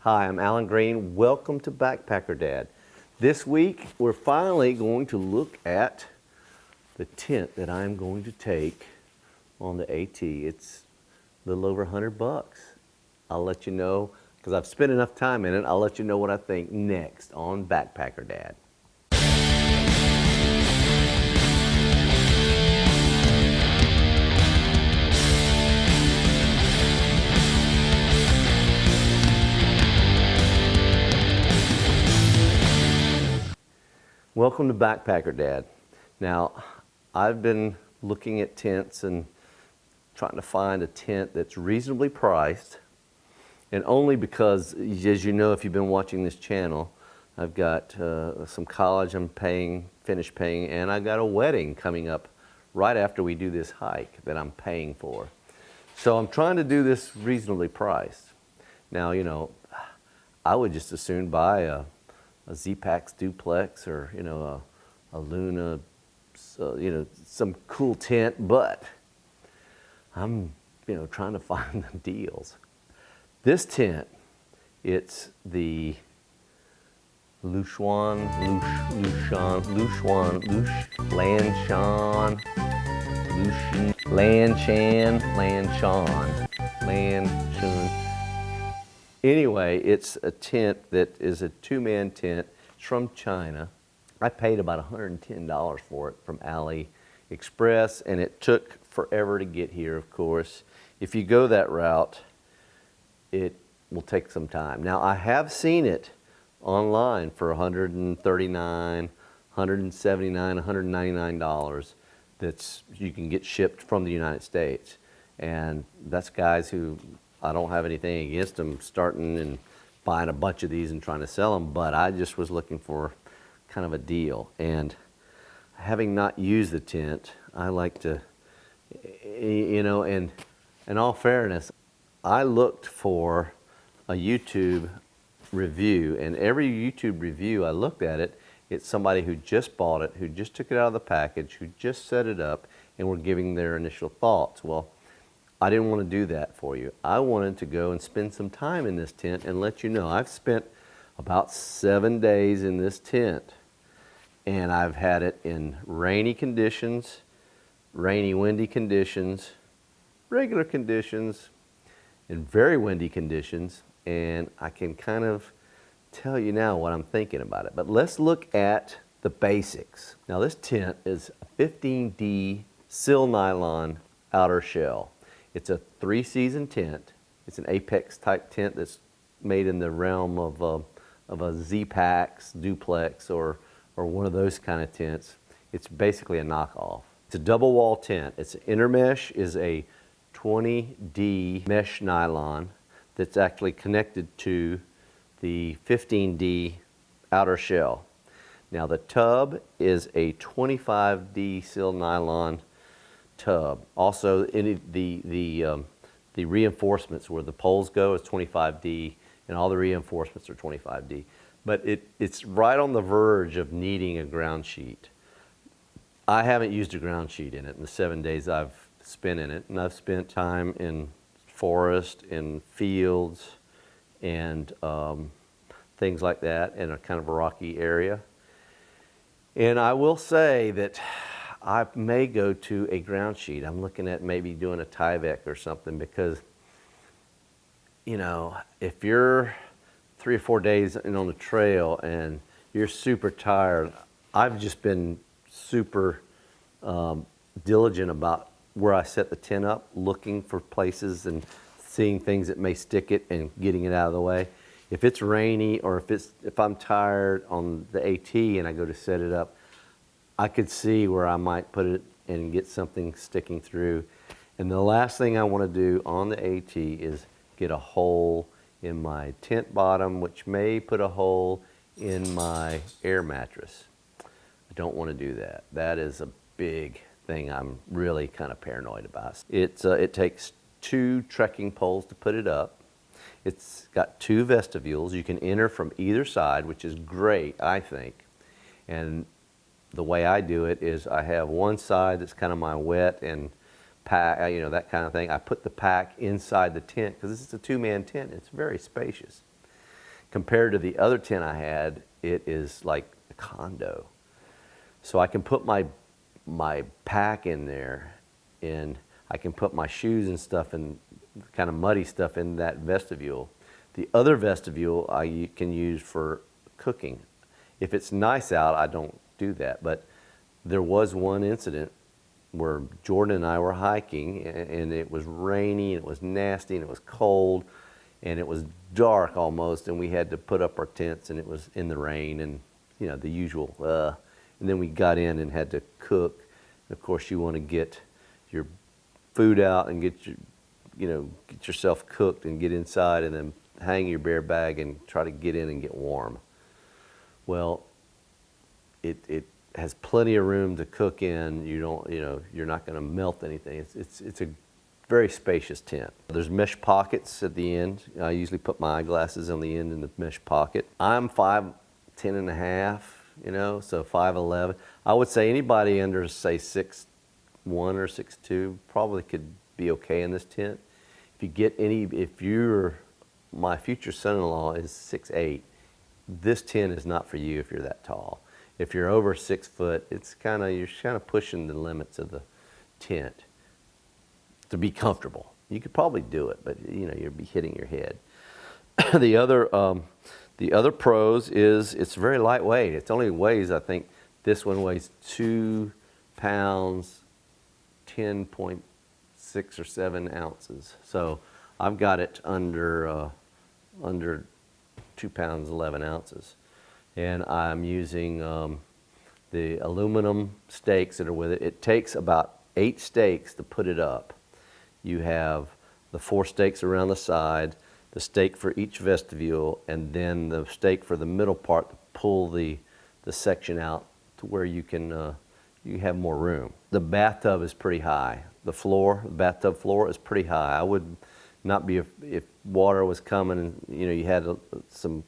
Hi, I'm Alan Green. Welcome to Backpacker Dad. This week, we're finally going to look at the tent that I'm going to take on the AT. It's a little over $100. I'll let you know, because I've spent enough time in it, I'll let you know what I think next on Backpacker Dad. Welcome to Backpacker Dad. Now, I've been looking at tents and trying to find a tent that's reasonably priced, and only because, as you know, if you've been watching this channel, I've got some college I'm finished paying, and I got a wedding coming up right after we do this hike that I'm paying for. So I'm trying to do this reasonably priced. Now, you know, I would just as soon buy a Z-Pax duplex or, you know, a Luna, you know, some cool tent, but I'm, you know, trying to find the deals. This tent, it's the LanShan, Anyway, it's a tent that is a two-man tent. It's from China. I paid about $110 for it from AliExpress, and it took forever to get here, of course. If you go that route, it will take some time. Now, I have seen it online for $139, $179, $199 you can get shipped from the United States. And that's guys who, I don't have anything against them starting and buying a bunch of these and trying to sell them, but I just was looking for kind of a deal. And having not used the tent, I like to, you know, and in all fairness, I looked for a YouTube review, and every YouTube review I looked at it, it's somebody who just bought it, who just took it out of the package, who just set it up, and were giving their initial thoughts. Well, I didn't want to do that for you. I wanted to go and spend some time in this tent and let you know. I've spent about 7 days in this tent, and I've had it in rainy conditions, rainy, windy conditions, regular conditions, and very windy conditions, and I can kind of tell you now what I'm thinking about it. But let's look at the basics. Now, this tent is a 15D sil nylon outer shell. It's a 3-season tent. It's an Apex type tent that's made in the realm of a Z-Pax duplex or one of those kind of tents. It's basically a knockoff. It's a double wall tent. Its inner mesh is a 20D mesh nylon that's actually connected to the 15D outer shell. Now, the tub is a 25D sil nylon tub. Also, the reinforcements where the poles go is 25D, and all the reinforcements are 25D. But it's right on the verge of needing a ground sheet. I haven't used a ground sheet in it in the 7 days I've spent in it, and I've spent time in forest, in fields, and things like that in a kind of a rocky area. And I will say that I may go to a ground sheet. I'm looking at maybe doing a Tyvek or something, because, you know, if you're 3 or 4 days in on the trail and you're super tired, I've just been super diligent about where I set the tent up, looking for places and seeing things that may stick it and getting it out of the way. If it's rainy, or if I'm tired on the AT and I go to set it up, I could see where I might put it and get something sticking through. And the last thing I want to do on the AT is get a hole in my tent bottom, which may put a hole in my air mattress. I don't want to do that. That is a big thing I'm really kind of paranoid about. It takes 2 trekking poles to put it up. It's got 2 vestibules. You can enter from either side, which is great, I think. And the way I do it is I have one side that's kind of my wet and pack, you know, that kind of thing. I put the pack inside the tent because this is a 2-man tent. It's very spacious. Compared to the other tent I had, it is like a condo. So I can put my pack in there, and I can put my shoes and stuff and kind of muddy stuff in that vestibule. The other vestibule I can use for cooking. If it's nice out, I don't do that. But there was one incident where Jordan and I were hiking, and it was rainy, and it was nasty, and it was cold, and it was dark almost, and we had to put up our tents, and it was in the rain, and you know, the usual. And then we got in and had to cook. And of course, you want to get your food out and get get yourself cooked and get inside, and then hang your bear bag and try to get in and get warm. Well, it has plenty of room to cook in. You're not going to melt anything. It's a very spacious tent. There's mesh pockets at the end. I usually put my eyeglasses on the end in the mesh pocket. I'm 5'10" and a half, so 5'11". I would say anybody under, say, 6'1" or 6'2" probably could be okay in this tent. If my future son-in-law is 6'8", this tent is not for you if you're that tall. If you're over 6 foot, you're kind of pushing the limits of the tent to be comfortable. You could probably do it, but you'd be hitting your head. The other pros is it's very lightweight. It only weighs, I think, this one weighs 2 pounds, 10.6 or 7 ounces. So I've got it under 2 pounds, 11 ounces. And I'm using the aluminum stakes that are with it. It takes about 8 stakes to put it up. You have the 4 stakes around the side, the stake for each vestibule, and then the stake for the middle part to pull the section out to where you have more room. The bathtub is pretty high. The bathtub floor is pretty high. I would not be, if water was coming and you had some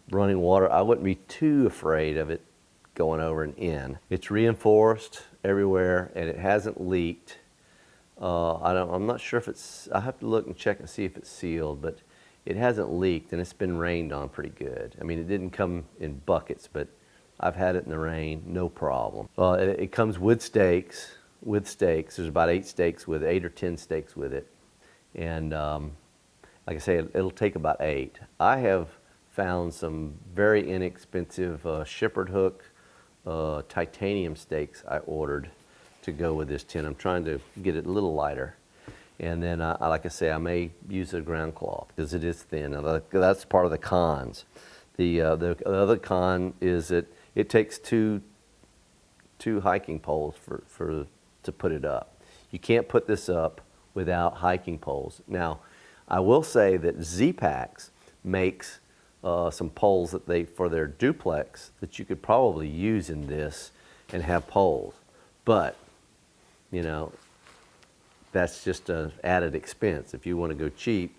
running water, I wouldn't be too afraid of it going over and in. It's reinforced everywhere, and it hasn't leaked. I'm not sure if I have to look and check and see if it's sealed, but it hasn't leaked, and it's been rained on pretty good. I mean, it didn't come in buckets, but I've had it in the rain, no problem. It comes with stakes. There's about 8 stakes with 8 or 10 stakes with it. And like I say, it'll take about 8. I have found some very inexpensive shippered hook titanium stakes I ordered to go with this tent. I'm trying to get it a little lighter. And then, like I say, I may use a ground cloth because it is thin. Now, that's part of the cons. The other con is that it takes two hiking poles to put it up. You can't put this up without hiking poles. Now, I will say that Z-Packs makes some poles for their duplex that you could probably use in this and have poles. But, that's just an added expense. If you want to go cheap,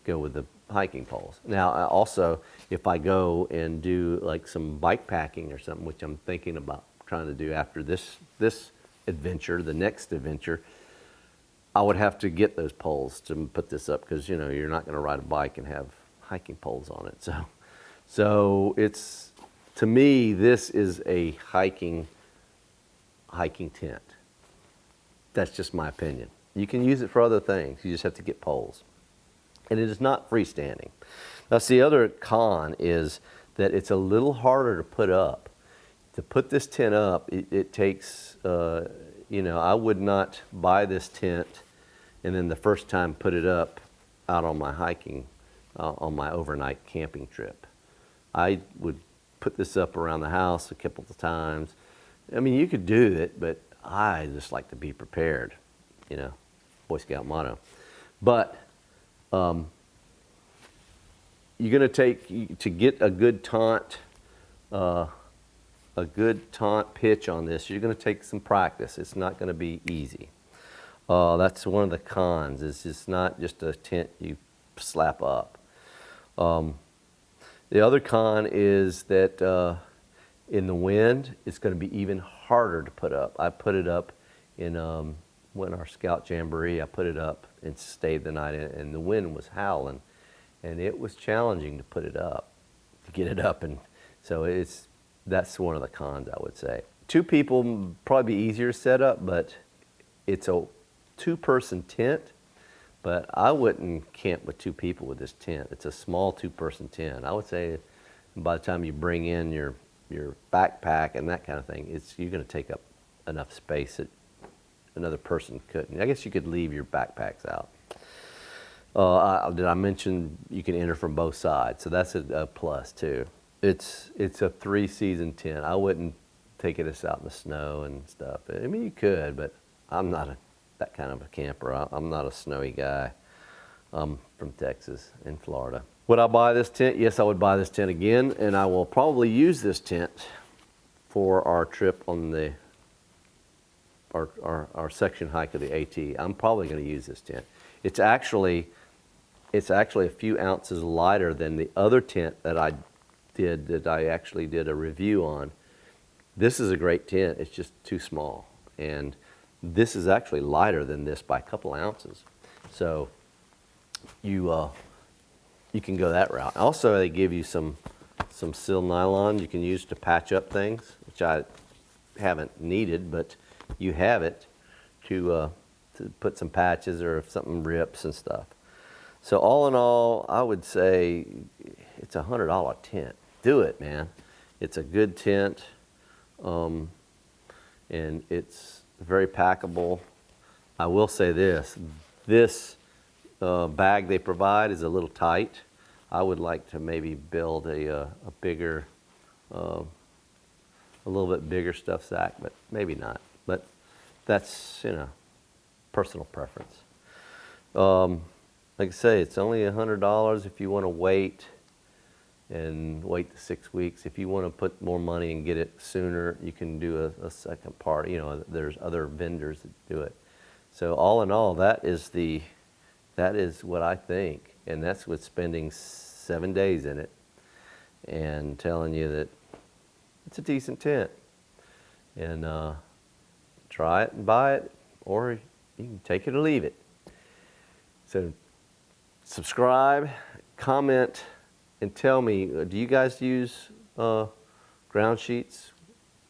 go with the hiking poles. Now, also, if I go and do like some bike packing or something, which I'm thinking about trying to do after this adventure, the next adventure, I would have to get those poles to put this up because, you're not going to ride a bike and have hiking poles on it. So it's, to me, this is a hiking tent. That's just my opinion. You can use it for other things. You just have to get poles. And it is not freestanding. That's the other con, is that it's a little harder to put up. To put this tent up, it takes, I would not buy this tent and then the first time put it up out on my hiking, on my overnight camping trip. I would put this up around the house a couple of times. I mean, you could do it, but I just like to be prepared, Boy Scout motto. But you're going to get a good taunt pitch on this, you're going to take some practice. It's not going to be easy. That's one of the cons. It's not just a tent you slap up. The other con is that in the wind, it's going to be even harder to put up. I put it up in when our Scout Jamboree, I put it up and stayed the night in, and the wind was howling. and it was challenging to put it up, to get it up, and so that's one of the cons, I would say. 2 people probably be easier to set up, but it's a 2-person tent. But I wouldn't camp with 2 people with this tent. It's a small 2-person tent. I would say by the time you bring in your backpack and that kind of thing, you're going to take up enough space that another person couldn't. I guess you could leave your backpacks out. Did I mention you can enter from both sides? So that's a plus too. It's a 3-season tent. I wouldn't take it out in the snow and stuff. I mean, you could, but I'm not that kind of a camper. I'm not a snowy guy. I'm from Texas and Florida. Would I buy this tent? Yes, I would buy this tent again, and I will probably use this tent for our trip on our section hike of the AT. I'm probably going to use this tent. It's actually a few ounces lighter than the other tent that I actually did a review on. This is a great tent. It's just too small, and this is actually lighter than this by a couple ounces. So you can go that route. Also, they give you some sil nylon you can use to patch up things, which I haven't needed, but you have it to put some patches or if something rips and stuff. So all in all, I would say it's a $100 tent. Do it, man. It's a good tent, and it's very packable. I will say this bag they provide is a little tight. I would like to maybe build a bigger, a little bit bigger stuff sack, but maybe not. But that's, personal preference. Like I say, it's only $100 if you want to wait the 6 weeks. If you want to put more money and get it sooner, you can do a second part. There's other vendors that do it. So all in all, that is what I think, and that's with spending 7 days in it and telling you that it's a decent tent. And try it and buy it, or you can take it or leave it. So subscribe, comment, and tell me, do you guys use ground sheets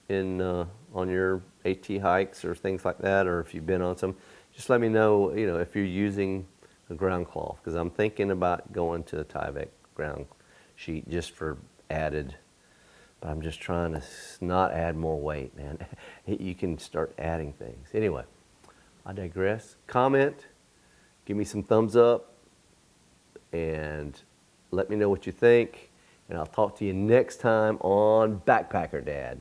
on your AT hikes or things like that, or if you've been on some? Just let me know, if you're using a ground cloth, because I'm thinking about going to the Tyvek ground sheet just for added, but I'm just trying to not add more weight, man. You can start adding things. Anyway, I digress. Comment, give me some thumbs up, and let me know what you think, and I'll talk to you next time on Backpacker Dad.